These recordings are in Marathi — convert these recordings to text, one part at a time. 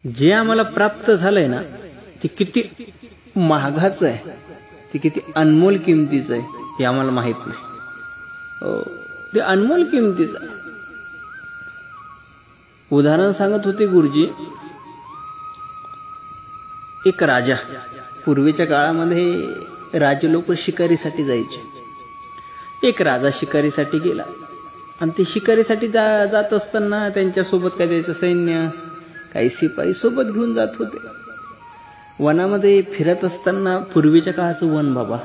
जे आम्हाला प्राप्त झालंय ना ते किती महागाचं आहे, ते किती अनमोल किमतीचं आहे हे आम्हाला माहित नाही. हो, ते अनमोल किमतीचं आहे. उदाहरण सांगत होते गुरुजी, एक राजा, पूर्वीच्या काळामध्ये राजे लोक शिकारीसाठी जायचे. एक राजा शिकारीसाठी गेला आणि ते शिकारीसाठी जात असताना त्यांच्यासोबत काय द्यायचं, सैन्य, काही शिपाई सोबत घेऊन जात होते. वनामध्ये फिरत असताना, पूर्वीच्या काळाचं वन बाबा,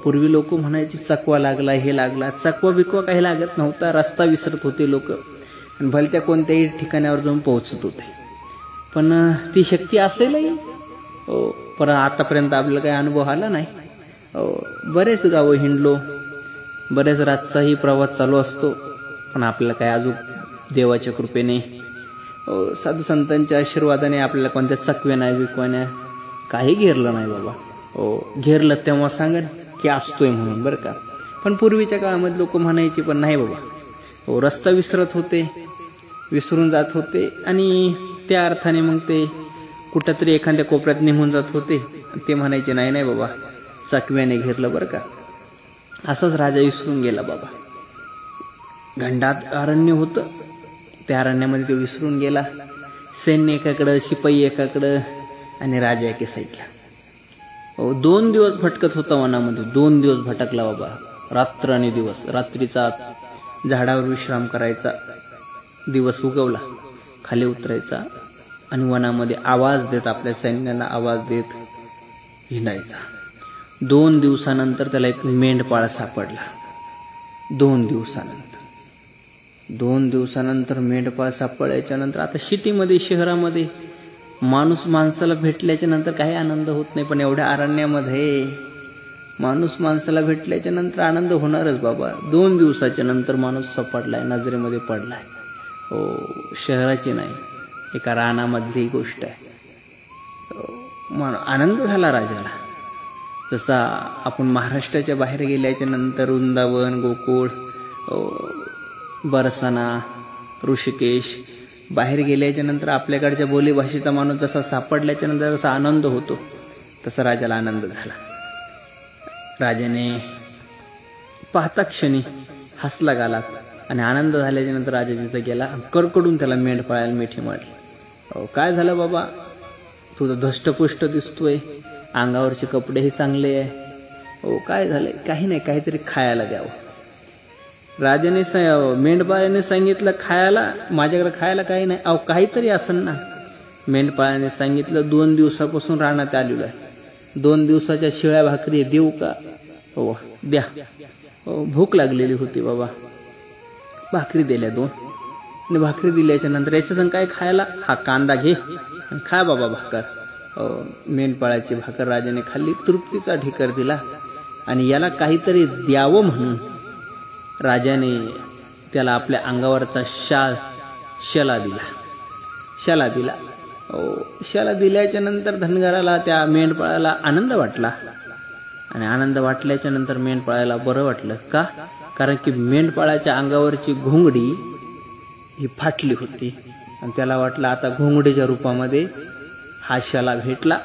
पूर्वी लोक म्हणायचे चकवा लागला, हे लागला. चकवा बिकवा काही लागत नव्हता, रस्ता विसरत होते लोक आणि भलत्या कोणत्याही ठिकाणावर जाऊन पोहोचत होते. पण ती शक्ती असेलही, पण आतापर्यंत आपल्याला काही अनुभव आला नाही. बरेच गावं हिंडलो, बरेच रातचाही प्रवास चालू असतो, पण आपल्याला काय अजून देवाच्या कृपेने, साधू संतांच्या आशीर्वादाने आपल्याला कोणत्या चकव्या नाही, विकवाने काही घेरलं नाही बाबा. घेरलं तेव्हा सांगेन की असतोय म्हणून, बरं का. पण पूर्वीच्या काळामध्ये लोक म्हणायचे पण नाही बाबा. रस्ता विसरत होते, विसरून जात होते आणि त्या अर्थाने मग ते कुठंतरी एखाद्या कोपऱ्यात निघून जात होते. ते म्हणायचे नाही नाही बाबा, चकव्याने घेरलं, बरं का. असाच राजा विसरून गेला बाबा. घंडात अरण्य होतं, त्या अरण्यामध्ये तो विसरून गेला. सैन्य एकाकडं, शिपाई एकाकडं आणि राजा एके साईडला. 2 दिवस भटकत होता वनामध्ये, 2 दिवस भटकला बाबा, रात्र आणि दिवस. रात्रीचा झाडावर विश्राम करायचा, दिवस उगवला खाली उतरायचा आणि वनामध्ये आवाज देत, आपल्या सैन्याला आवाज देत हिंडायचा. 2 दिवसानंतर त्याला एक मेंढपाळ सापडला. 2 दिवसानंतर मेंढपाळ सापडायच्या नंतर, आता सिटीमध्ये, शहरामध्ये माणूस माणसाला भेटल्याच्या नंतर काही आनंद होत नाही, पण एवढ्या अरण्यामध्ये माणूस माणसाला भेटल्याच्या नंतर आनंद होणारच बाबा. 2 दिवसाच्या नंतर माणूस सापडलाय, नजरेमध्ये पडलाय. शहराची नाही, एका रानामधली गोष्ट आहे. आनंद झाला राजाला. जसा आपण महाराष्ट्राच्या बाहेर गेल्याच्या नंतर वृंदावन, गोकुळ, बरसाना, ऋषिकेश बाहेर गेल्याच्या नंतर आपल्याकडच्या बोलीभाषेचा माणूस जसा सापडल्याच्या नंतर जसा आनंद होतो, तसा राजाला आनंद झाला. राजाने पाहता क्षणी हसला गाला आणि आनंद झाल्याच्या नंतर राजा तिथं गेला, कडकडून त्याला मेंढपाळाला मिठी मारली. काय झालं बाबा, तुझं धष्टपुष्ट दिसतोय, अंगावरचे कपडेही चांगले आहे. काय झालंय? काही नाही, काहीतरी खायला द्यावं. राजाने मेंढपाळाने सांगितलं खायला, माझ्याकडे खायला काही नाही. काहीतरी असेल ना. मेंढपाळाने सांगितलं 2 दिवसापासून रानात आलेलो आहे, 2 दिवसाच्या शिळ्या भाकरी देऊ का? द्या. भूक लागलेली होती बाबा. भाकरी दिल्या 2 आणि भाकरी दिल्याच्या नंतर याच्या संग काय खायला? हा कांदा घे आणि खा बाबा भाकर. मेंढपाळाची भाकर राजाने खाल्ली, तृप्तीचा ढेकर दिला आणि याला काहीतरी द्यावं म्हणून राजाने त्याला आपल्या अंगावरचा शला दिला. शला दिल्याच्या नंतर धनगराला, त्या मेंढपाळाला आनंद वाटला आणि आनंद वाटल्याच्या नंतर मेंढपाळाला बरं वाटलं. का? कारण की मेंढपाळाच्या अंगावरची घोंगडी ही फाटली होती आणि त्याला वाटलं आता घोंगडीच्या रूपामध्ये हा शला भेटला.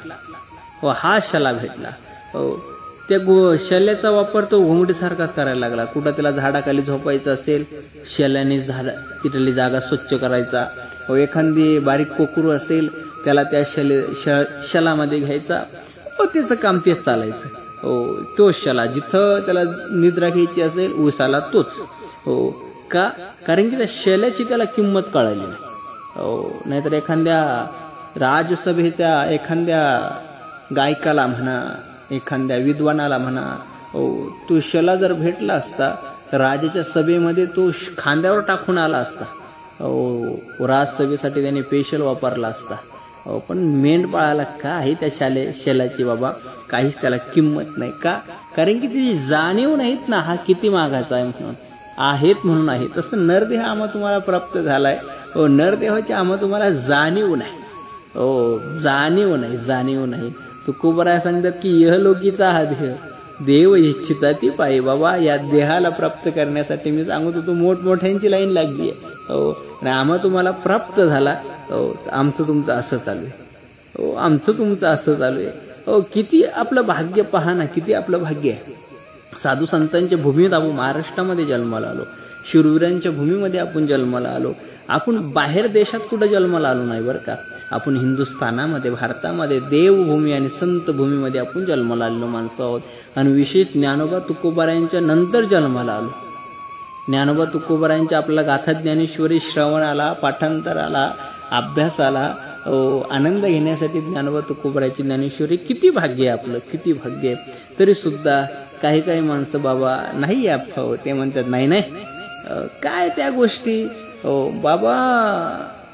त्या शल्याचा वापर तो घोंगडीसारखाच करायला लागला. कुठं त्याला झाडाखाली झोपायचं असेल, शल्याने तिथली जागा स्वच्छ करायचा. एखादी बारीक कोकरू असेल, त्याला त्या शलामध्ये घ्यायचा. त्याचं काम तेच चालायचं. तोच शला, जिथं त्याला निद्रा घ्यायची असेल उसाला तोच. का? कारण की त्या शल्याची त्याला किंमत कळाली नाही. नाहीतर एखाद्या राजसभेच्या एखाद्या गायकाला म्हणा, एखाद्या विद्वानाला म्हणा, तो शला जर भेटला असता तर राजाच्या सभेमध्ये तो खांद्यावर टाकून आला असता. राजसभेसाठी त्याने स्पेशल वापरला असता. पण मेंढपाळाला का आहे त्या शलाची बाबा काहीच त्याला किंमत नाही. का? कारण की ती जाणीव नाहीत ना, हा किती मागाचा आहे म्हणून. आहेत म्हणून आहे. तसं नरदेह आम्हा तुम्हाला प्राप्त झालाय. नरदेहाची आम्हा तुम्हाला जाणीव नाही. जाणीव नाही. तुकोबराय सांगतात की यहलोकीचा हा देव इच्छिता ती पायी. बाबा या देहाला प्राप्त करण्यासाठी मी सांगत होतो मोठमोठ्यांची लाईन लागली आहे. हो आणि आम्हा तुम्हाला प्राप्त झाला, हो आमचं तुमचं असं चालू आहे, हो आमचं तुमचं असं चालू आहे. हो किती आपलं भाग्य पहा ना, किती आपलं भाग्य आहे. साधू संतांच्या भूमीत आपण महाराष्ट्रामध्ये जन्माला आलो, शूरवीरांच्या भूमीमध्ये आपण जन्माला आलो. आपण बाहेर देशात कुठं जन्माला आलो नाही बरं का. आपण हिंदुस्थानामध्ये, भारतामध्ये देवभूमी आणि संत भूमीमध्ये आपण जन्माला आलेलो माणसं आहोत. आणि विशेष ज्ञानोबा तुकोबारायांच्या नंतर जन्माला आलो. ज्ञानोबा तुकोबारायांच्या आपला गाथा ज्ञानेश्वरी श्रवणाला, पाठांतराला, अभ्यासाला आनंद घेण्यासाठी ज्ञानोबा तुकोबारायांची ज्ञानेश्वरी किती भाग्य आहे आपलं, किती भाग्य आहे. तरीसुद्धा काही काही माणसं बाबा नाही आहे, ते म्हणतात नाही नाही काय त्या गोष्टी. बाबा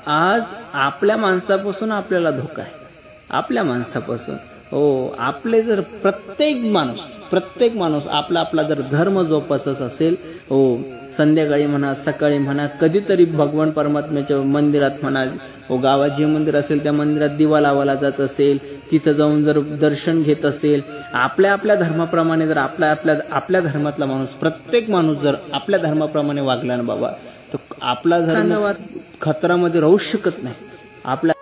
आज आपल्या माणसापासून आपल्याला धोका आहे, आपल्या माणसापासून. हो आपले जर प्रत्येक माणूस आपला आपला जर धर्म जोपासत असेल, हो संध्याकाळी म्हणा, सकाळी म्हणा, कधीतरी भगवान परमात्म्याच्या मंदिरात म्हणा, हो गावात जे मंदिर असेल त्या मंदिरात दिवा लावायला जात असेल, तिथं जाऊन जर दर्शन घेत असेल, आपल्या आपल्या धर्माप्रमाणे जर आपल्या धर्मातला माणूस, प्रत्येक माणूस जर आपल्या धर्माप्रमाणे वागला ना बाबा, तर आपला धर्म खतरामध्ये राहूच शकत नाही. आपला